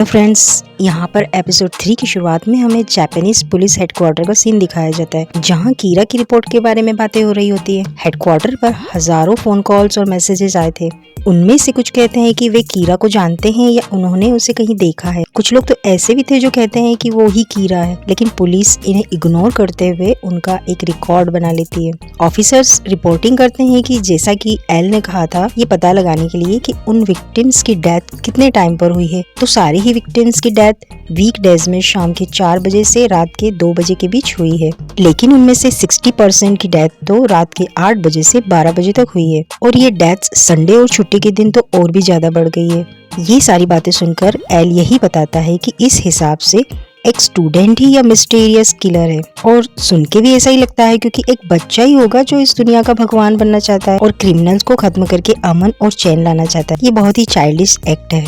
तो फ्रेंड्स, यहाँ पर एपिसोड 3 की शुरुआत में हमें जापानीज पुलिस हेडक्वार्टर का सीन दिखाया जाता है, जहाँ कीरा की रिपोर्ट के बारे में बातें हो रही होती है। हेडक्वार्टर पर हजारों फोन कॉल्स और मैसेजेस आए थे। उनमें से कुछ कहते हैं कि वे कीरा को जानते हैं या उन्होंने उसे कहीं देखा है। कुछ लोग तो ऐसे भी थे जो कहते हैं कि वो ही कीरा है, लेकिन पुलिस इन्हें इग्नोर करते हुए उनका एक रिकॉर्ड बना लेती है। ऑफिसर्स रिपोर्टिंग करते हैं कि जैसा कि एल ने कहा था, ये पता लगाने के लिए कि उन विक्टिम्स की डेथ कितने टाइम पर हुई है, तो सारी ही विक्टिम्स की डेथ वीक डेज में शाम के 4 बजे से रात के 2 बजे के बीच हुई है। लेकिन उनमें से 60% की डेथ तो रात के 8 बजे से 12 बजे तक हुई है, और ये डेथ्स संडे और छुट्टी के दिन तो और भी ज्यादा बढ़ गई है। ये सारी बातें सुनकर एल यही बताता है कि इस हिसाब से एक स्टूडेंट ही या मिस्टीरियस किलर है, और सुन के भी ऐसा ही लगता है क्योंकि एक बच्चा ही होगा जो इस दुनिया का भगवान बनना चाहता है और क्रिमिनल्स को खत्म करके अमन और चैन लाना चाहता है। ये बहुत ही चाइल्डिश एक्ट है।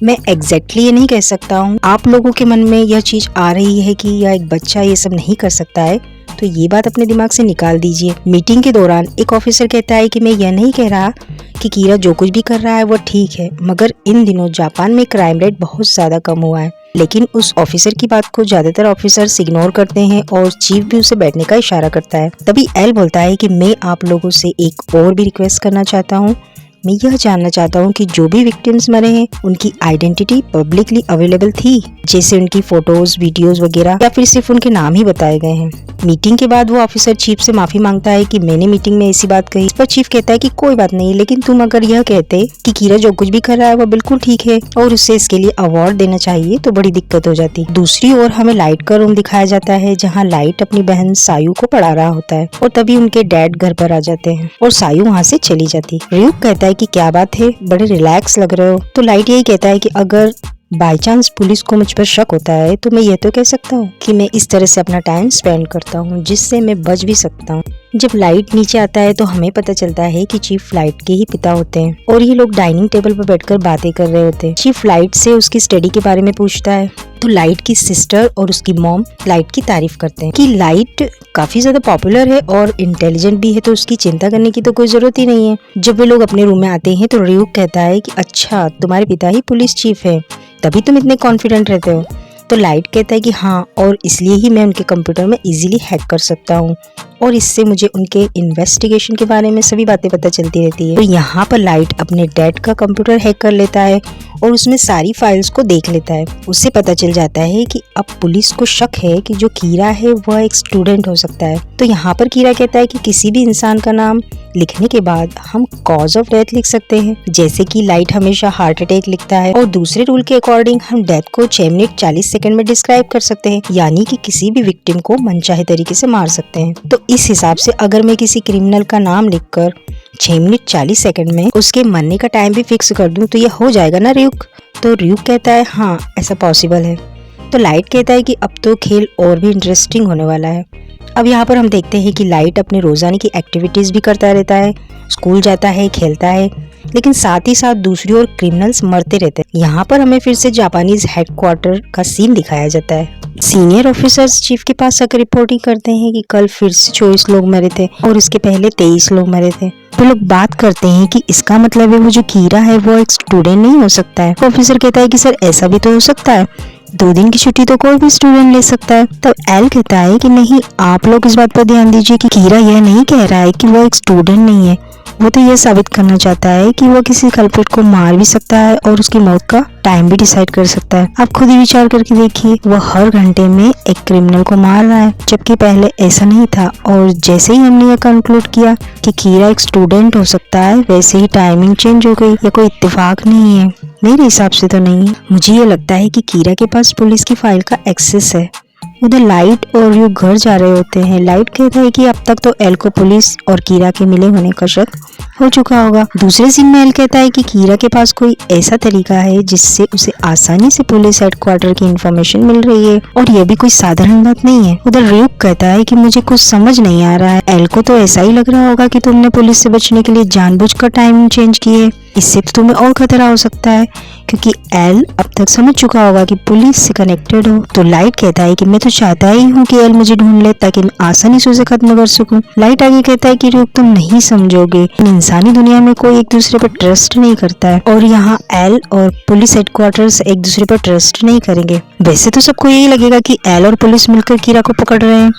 मैं एग्जैक्टली ये नहीं कह सकता हूँ आप लोगों के मन में यह चीज आ रही है कि यह एक बच्चा ये सब नहीं कर सकता है, तो ये बात अपने दिमाग से निकाल दीजिए। मीटिंग के दौरान एक ऑफिसर कहता है कि मैं यह नहीं कह रहा कि कीरा जो कुछ भी कर रहा है वो ठीक है, मगर इन दिनों जापान में क्राइम रेट बहुत ज्यादा कम हुआ है। लेकिन उस ऑफिसर की बात को ज्यादातर ऑफिसर्स इग्नोर करते हैं और चीफ भी उसे बैठने का इशारा करता है। तभी एल बोलता है कि मैं आप लोगों से एक और भी रिक्वेस्ट करना चाहता हूँ। मैं यह जानना चाहता हूँ कि जो भी विक्टिम्स मरे हैं उनकी आइडेंटिटी पब्लिकली अवेलेबल थी, जैसे उनकी फोटोज, वीडियोस वगैरह, या फिर सिर्फ उनके नाम ही बताए गए हैं। मीटिंग के बाद वो ऑफिसर चीफ से माफी मांगता है कि मैंने मीटिंग में ऐसी बात कही। इस पर चीफ कहता है कि कोई बात नहीं, लेकिन तुम अगर यह कहते कि कीरा जो कुछ भी कर रहा है वो बिल्कुल ठीक है और उसे इसके लिए अवार्ड देना चाहिए तो बड़ी दिक्कत हो जाती। दूसरी ओर हमें लाइट का रूम दिखाया जाता है, जहाँ लाइट अपनी बहन सायू को पढ़ा रहा होता है, और तभी उनके डैड घर पर आ जाते हैं और सायू वहाँ से चली जाती। रियुक कहता है कि क्या बात है, बड़े रिलैक्स लग रहे हो। तो लाइट यही कहता है कि अगर बाई चांस पुलिस को मुझ पर शक होता है तो मैं ये तो कह सकता हूँ कि मैं इस तरह से अपना टाइम स्पेंड करता हूँ जिससे मैं बच भी सकता हूँ। जब लाइट नीचे आता है तो हमें पता चलता है कि चीफ लाइट के ही पिता होते हैं, और ये लोग डाइनिंग टेबल पर बैठकर बातें कर रहे होते हैं। चीफ लाइट से उसकी स्टडी के बारे में पूछता है, तो लाइट की सिस्टर और उसकी मॉम लाइट की तारीफ करते हैं कि लाइट काफी ज्यादा पॉपुलर है और इंटेलिजेंट भी है, तो उसकी चिंता करने की तो कोई जरूरत ही नहीं है। जब वे लोग अपने रूम में आते हैं तो रियुक कहता है कि अच्छा, तुम्हारे पिता ही पुलिस चीफ है, तभी तुम इतने कॉन्फिडेंट रहते हो। तो लाइट कहता है कि हाँ, और इसलिए ही मैं उनके कंप्यूटर में इजीली हैक कर सकता हूँ, और इससे मुझे उनके इन्वेस्टिगेशन के बारे में सभी बातें पता चलती रहती है। तो यहाँ पर लाइट अपने डैड का कंप्यूटर हैक कर लेता है और उसमें सारी फाइल्स को देख लेता है। उससे पता चल जाता है कि अब पुलिस को शक है कि जो कीरा है वह एक स्टूडेंट हो सकता है। तो यहाँ पर कीरा कहता है कि किसी भी इंसान का नाम लिखने के बाद हम कॉज ऑफ डेथ लिख सकते हैं, जैसे कि लाइट हमेशा हार्ट अटैक लिखता है, और दूसरे रूल के अकॉर्डिंग हम डेथ को 6 मिनट 40 सेकंड में डिस्क्राइब कर सकते हैं, यानी कि किसी भी विक्टिम को मनचाहे तरीके से मार सकते हैं। तो इस हिसाब से अगर मैं किसी क्रिमिनल का नाम लिखकर 6 मिनट 40 सेकंड में उसके मरने का टाइम भी फिक्स कर दूं तो यह हो जाएगा ना रियुक? तो रियुक कहता है हाँ, ऐसा पॉसिबल है। तो लाइट कहता है कि अब तो खेल और भी इंटरेस्टिंग होने वाला है। अब यहाँ पर हम देखते हैं कि लाइट अपने रोजाना की एक्टिविटीज भी करता रहता है, स्कूल जाता है, खेलता है, लेकिन साथ ही साथ दूसरी ओर क्रिमिनल्स मरते रहते हैं। यहाँ पर हमें फिर से जापानीज हेडक्वार्टर का सीन दिखाया जाता है। सीनियर ऑफिसर्स चीफ के पास आकर रिपोर्टिंग करते हैं कि कल फिर से 24 लोग मरे थे और इसके पहले 23 लोग मरे थे। तो लोग बात करते हैं कि इसका मतलब है वो जो कीरा है वो एक स्टूडेंट नहीं हो सकता है। ऑफिसर कहता है कि सर ऐसा भी तो हो सकता है, 2 दिन की छुट्टी तो कोई भी स्टूडेंट ले सकता है। तब एल कहता है कि नहीं, आप लोग इस बात पर ध्यान दीजिए कि कीरा यह नहीं कह रहा है कि वो एक स्टूडेंट नहीं है, वो तो यह साबित करना चाहता है कि वो किसी कल्प्रिट को मार भी सकता है और उसकी मौत का टाइम भी डिसाइड कर सकता है। आप खुद ही विचार करके देखिए, वो हर घंटे में एक क्रिमिनल को मार रहा है, जबकि पहले ऐसा नहीं था। और जैसे ही हमने ये कंक्लूड किया कि कीरा एक स्टूडेंट हो सकता है, वैसे ही टाइमिंग चेंज हो गई। ये कोई इत्तेफाक नहीं है, मेरे हिसाब से तो नहीं है। मुझे ये लगता है कि कीरा के पास पुलिस की फाइल का एक्सेस है। उधर लाइट और यू घर जा रहे होते हैं। लाइट कहता है कि अब तक तो एल को पुलिस और कीरा के मिले होने का शक हो चुका होगा। दूसरे सीन में एल कहता है कि कीरा के पास कोई ऐसा तरीका है जिससे उसे आसानी से पुलिस हेडक्वार्टर की इंफॉर्मेशन मिल रही है, और यह भी कोई साधारण बात नहीं है। उधर रियुक कहता है कि मुझे कुछ समझ नहीं आ रहा है। एल को तो ऐसा ही लग रहा होगा कि तुमने पुलिस से बचने के लिए जानबूझकर टाइमिंग चेंज की है, इससे तो तुम्हें और खतरा हो सकता है, क्योंकि एल अब तक समझ चुका होगा कि पुलिस से कनेक्टेड हो। तो लाइट कहता है कि मैं तो चाहता ही हूँ कि एल मुझे ढूंढ ले ताकि मैं आसानी से उसे खत्म कर सकूं। लाइट आगे कहता है कि रुक, तुम नहीं समझोगे, इंसानी दुनिया में कोई एक दूसरे पर ट्रस्ट नहीं करता है और यहाँ एल और पुलिस हेडक्वार्टर्स एक दूसरे पर ट्रस्ट नहीं करेंगे। वैसे तो सबको यही लगेगा कि एल और पुलिस मिलकर कीरा को पकड़ रहे हैं,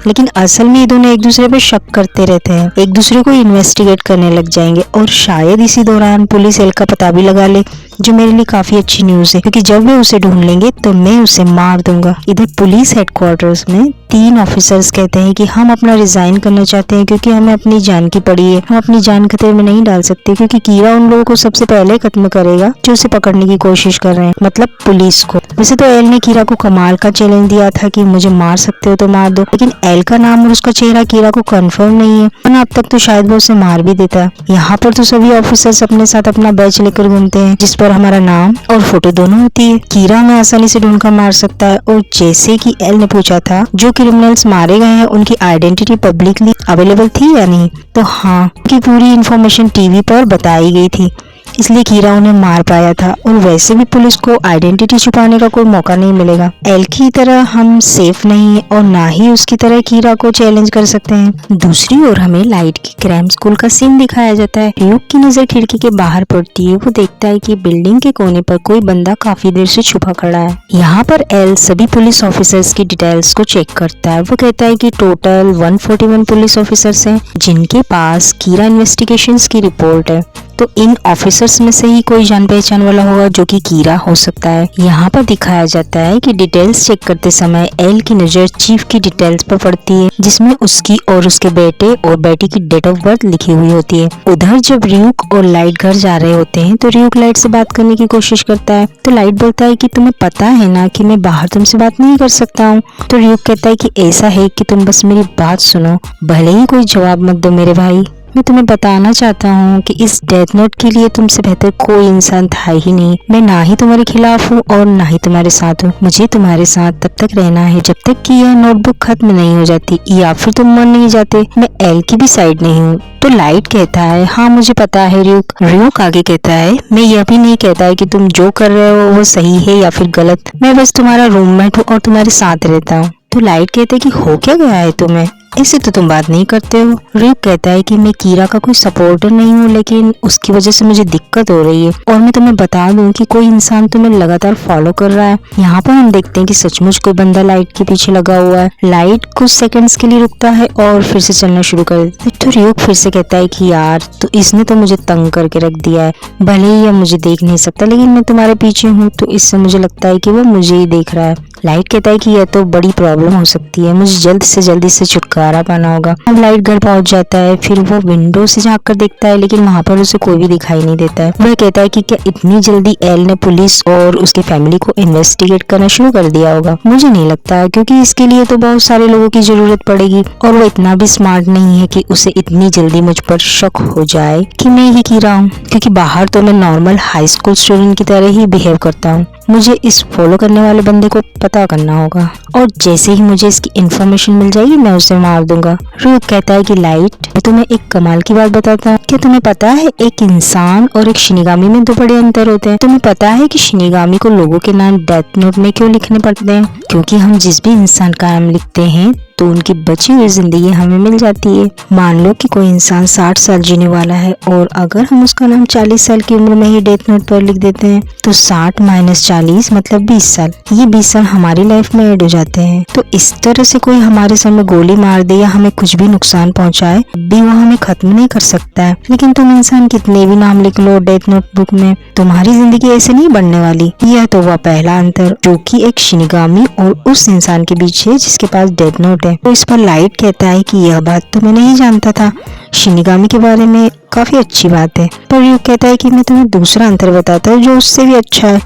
लेकिन असल में ये दोनों एक दूसरे पे शक करते रहते हैं, एक दूसरे को इन्वेस्टिगेट करने लग जाएंगे और शायद इसी दौरान पुलिस एल का पता भी लगा ले, जो मेरे लिए काफी अच्छी न्यूज है, क्योंकि जब वे उसे ढूंढ लेंगे तो मैं उसे मार दूंगा। इधर पुलिस हेडक्वार्टर्स में 3 ऑफिसर्स कहते हैं कि हम अपना रिजाइन करना चाहते हैं क्योंकि हमें अपनी जान की पड़ी है, हम अपनी जान खतरे में नहीं डाल सकते, क्योंकि कीरा उन लोगों को सबसे पहले खत्म करेगा जो उसे पकड़ने की कोशिश कर रहे हैं, मतलब पुलिस को। वैसे तो एल ने कीरा को कमाल का चैलेंज दिया था कि मुझे मार सकते हो तो मार दो, लेकिन एल का नाम और उसका चेहरा कीरा को कंफर्म नहीं है, वरना अब तक तो शायद वो उसे मार भी देता। यहाँ पर तो सभी ऑफिसर्स अपने साथ अपना बैच लेकर घूमते हैं जिस पर हमारा नाम और फोटो दोनों होती है। कीरा हमें आसानी से ढूंढकर मार सकता है और जैसे कि एल ने पूछा था, जो क्रिमिनल्स मारे गए हैं उनकी आइडेंटिटी पब्लिकली अवेलेबल थी या नहीं, तो हाँ, उनकी पूरी इन्फॉर्मेशन टीवी पर बताई गई थी, इसलिए कीरा उन्हें मार पाया था। और वैसे भी पुलिस को आइडेंटिटी छुपाने का कोई मौका नहीं मिलेगा। एल की तरह हम सेफ नहीं है और ना ही उसकी तरह कीरा को चैलेंज कर सकते हैं। दूसरी ओर हमें लाइट की क्रैम स्कूल का सीन दिखाया जाता है। ल्यूक की नजर खिड़की के बाहर पड़ती है। वो देखता है कि बिल्डिंग के कोने पर कोई बंदा काफी देर से छुपा खड़ा है। यहाँ पर एल सभी पुलिस ऑफिसर्स की डिटेल्स को चेक करता है। वो कहता है कि टोटल 141 पुलिस ऑफिसर्स हैं जिनके पास कीरा इन्वेस्टिगेशंस की रिपोर्ट है, तो इन ऑफिसर्स में से ही कोई जान पहचान वाला होगा जो कि कीरा हो सकता है। यहाँ पर दिखाया जाता है कि डिटेल्स चेक करते समय एल की नजर चीफ की डिटेल्स पर पड़ती है, जिसमें उसकी और उसके बेटे और बेटी की डेट ऑफ बर्थ लिखी हुई होती है। उधर जब रियूक और लाइट घर जा रहे होते हैं तो रियूक लाइट से बात करने की कोशिश करता है, तो लाइट बोलता है कि तुम्हें पता है ना कि मैं बाहर तुमसे बात नहीं कर सकता हूँ। तो रियूक कहता है कि ऐसा है कि तुम बस मेरी बात सुनो, भले ही कोई जवाब मत दो मेरे भाई। मैं तुम्हें बताना चाहता हूँ कि इस डेथ नोट के लिए तुमसे बेहतर कोई इंसान था ही नहीं। मैं ना ही तुम्हारे खिलाफ हूँ और ना ही तुम्हारे साथ हूँ। मुझे तुम्हारे साथ तब तक रहना है जब तक कि यह नोटबुक खत्म नहीं हो जाती या फिर तुम मर नहीं जाते। मैं एल की भी साइड नहीं हूँ। तो लाइट कहता है, हाँ मुझे पता है रियूक। रियूक आगे कहता है, मैं यह भी नहीं कहता है कि तुम जो कर रहे हो वो सही है या फिर गलत। मैं बस तुम्हारा रूममेट हूँ और तुम्हारे साथ रहता हूँ। तो लाइट कहते है कि हो क्या गया है तुम्हें, ऐसे तो तुम बात नहीं करते हो। रियूक कहता है कि मैं कीरा का कोई सपोर्टर नहीं हूँ, लेकिन उसकी वजह से मुझे दिक्कत हो रही है और मैं तुम्हें बता दूं कि कोई इंसान तुम्हें लगातार फॉलो कर रहा है। यहाँ पर हम देखते हैं कि सचमुच कोई बंदा लाइट के पीछे लगा हुआ है। लाइट कुछ सेकंड्स के लिए रुकता है और फिर से चलना शुरू कर देता है। तो रियूक फिर से कहता है कि यार तो इसने तो मुझे तंग करके रख दिया है, भले ही यह मुझे देख नहीं सकता लेकिन मैं तुम्हारे पीछे हूँ तो इससे मुझे लगता है कि वो मुझे ही देख रहा है। लाइट कहता है कि यह तो बड़ी प्रॉब्लम हो सकती है, मुझे जल्द से जल्द इससे छुटकारा पाना होगा। अब लाइट घर पहुंच जाता है, फिर वो विंडो से झांक कर देखता है लेकिन वहां पर उसे कोई भी दिखाई नहीं देता है। वह कहता है कि क्या इतनी जल्दी एल ने पुलिस और उसकी फैमिली को इन्वेस्टिगेट करना शुरू कर दिया होगा। मुझे नहीं लगता, क्योंकि इसके लिए तो बहुत सारे लोगों की जरूरत पड़ेगी और वो इतना भी स्मार्ट नहीं है कि उसे इतनी जल्दी मुझ पर शक हो जाए कि मैं ही कीरा हूँ, क्योंकि बाहर तो मैं नॉर्मल हाई स्कूल स्टूडेंट की तरह ही बिहेव करता हूँ। मुझे इस फॉलो करने वाले बंदे को पता करना होगा और जैसे ही मुझे इसकी इन्फॉर्मेशन मिल जाएगी मैं उसे मार दूंगा। रियूक कहता है कि लाइट, मैं तुम्हें एक कमाल की बात बताता हूँ। क्या तुम्हें पता है एक इंसान और एक शिनिगामी में 2 बड़े अंतर होते हैं। तुम्हें पता है कि शिनिगामी को लोगों के नाम डेथ नोट में क्यों लिखने पड़ते हैं, क्योंकि हम जिस भी इंसान का नाम लिखते हैं तो उनकी बची हुई जिंदगी हमें मिल जाती है। मान लो कि कोई इंसान 60 साल जीने वाला है और अगर हम उसका नाम 40 साल की उम्र में ही डेथ नोट पर लिख देते हैं तो 60 - 40 मतलब 20 साल। ये 20 साल हमारी लाइफ में ऐड हो जाते हैं। तो इस तरह से कोई हमारे सर में गोली मार दे या हमें कुछ भी नुकसान पहुंचाए भी वो हमें खत्म नहीं कर सकता है। लेकिन तुम इंसान कितने भी नाम लिख लो डेथ नोटबुक में, तुम्हारी जिंदगी ऐसे नहीं बढ़ने वाली। यह तो वह पहला अंतर जो कि एक शिनिगामी और उस इंसान के बीच है जिसके पास डेथ नोट है। तो इस पर लाइट कहता है कि यह बात तो मैं नहीं जानता था, शिनिगामी के बारे में काफी अच्छी बात है। पर रियूक कहता है कि मैं तुम्हें दूसरा अंतर बताता हूँ जो उससे भी अच्छा है,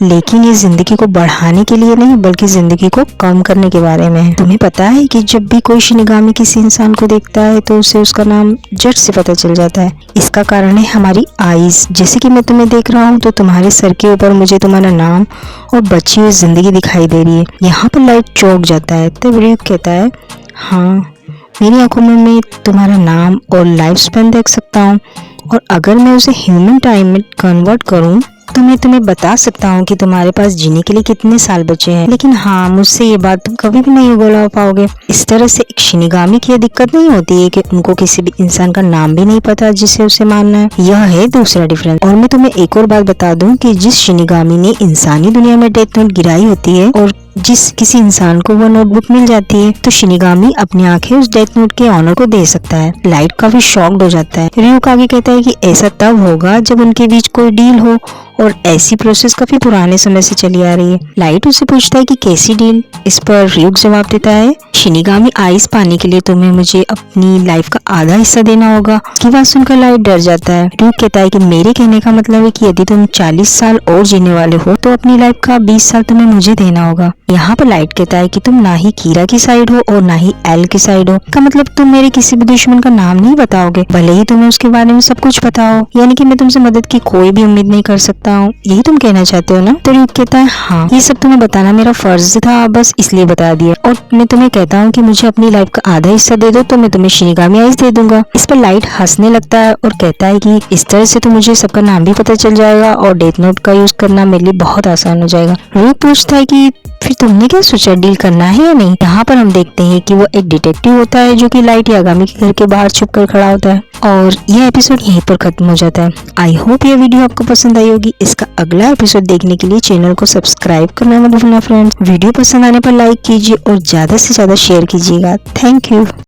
लेकिन ये जिंदगी को बढ़ाने के लिए नहीं बल्कि जिंदगी को कम करने के बारे में है। तुम्हें पता है कि जब भी कोई शिनिगामी किसी इंसान को देखता है तो उसे उसका नाम झट से पता चल जाता है। इसका कारण है हमारी आईज। जैसे कि मैं तुम्हें देख रहा हूँ तो तुम्हारे सर के ऊपर मुझे तुम्हारा नाम और बची हुई जिंदगी दिखाई दे रही है। यहाँ पर लाइट चौंक जाता है। तब रियूक कहता है, हाँ मेरी आंखों में मैं तुम्हारा नाम और लाइफ स्पैन देख सकता हूँ और अगर मैं उसे ह्यूमन टाइम में कन्वर्ट करूँ तो मैं तुम्हें बता सकता हूँ कि तुम्हारे पास जीने के लिए कितने साल बचे हैं। लेकिन हाँ, मुझसे ये बात तुम कभी भी नहीं उगलवा पाओगे। इस तरह से एक शिनिगामी की यह दिक्कत नहीं होती है कि उनको किसी भी इंसान का नाम भी नहीं पता जिसे उसे मानना है। यह है दूसरा डिफरेंस। और मैं तुम्हें एक और बात बता दूं कि जिस शिनिगामी ने इंसानी दुनिया में डेथ नोट गिराई होती है और जिस किसी इंसान को वो नोटबुक मिल जाती है, तो शिनिगामी अपनी आंखें उस डेथ नोट के ऑनर को दे सकता है। लाइट काफी शॉक्ड हो जाता है। ryuk आगे कहता है कि ऐसा तब होगा जब उनके बीच कोई डील हो और ऐसी प्रोसेस काफी पुराने समय से चली आ रही है। लाइट उससे पूछता है कि कैसी डील। इस पर ryuk जवाब देता है, शिनिगामी आइस पाने के लिए तुम्हें मुझे अपनी लाइफ का आधा हिस्सा देना होगा। इसकी बात सुनकर लाइट डर जाता है। ryuk कहता है कि मेरे कहने का मतलब है कि यदि तुम 40 साल और जीने वाले हो तो अपनी लाइफ का 20 साल तुम्हें मुझे देना होगा। यहाँ पर लाइट कहता है कि तुम ना ही कीरा की साइड हो और ना ही एल की साइड हो। का मतलब तुम मेरे किसी भी दुश्मन का नाम नहीं बताओगे, भले ही तुम्हें उसके बारे में सब कुछ पता हो। यानी कि मैं तुमसे मदद की कोई भी उम्मीद नहीं कर सकता हूँ, यही तुम कहना चाहते हो ना? तो ryuk कहता है, हाँ, ये सब तुम्हें बताना मेरा फर्ज था, बस इसलिए बता दिया। और मैं तुम्हें कहता हूँ कि मुझे अपनी लाइफ का आधा हिस्सा दे दो तो मैं तुम्हें शिनिगामी आइस दे दूंगा। इस पर लाइट हंसने लगता है और कहता है कि इस तरह से तो मुझे सबका नाम भी पता चल जाएगा और डेथ नोट का यूज करना मेरे लिए बहुत आसान हो जाएगा। ryuk पूछता है कि फिर तुमने क्या सोचा, डील करना है या नहीं? यहाँ पर हम देखते हैं कि वो एक डिटेक्टिव होता है जो कि लाइट यागामी के घर के बाहर छुप कर खड़ा होता है। और यह एपिसोड यहीं पर खत्म हो जाता है। आई होप ये वीडियो आपको पसंद आई होगी। इसका अगला एपिसोड देखने के लिए चैनल को सब्सक्राइब करना मत भूलना फ्रेंड्स। वीडियो पसंद आने पर लाइक कीजिए और ज्यादा से ज्यादा शेयर कीजिएगा। Thank you.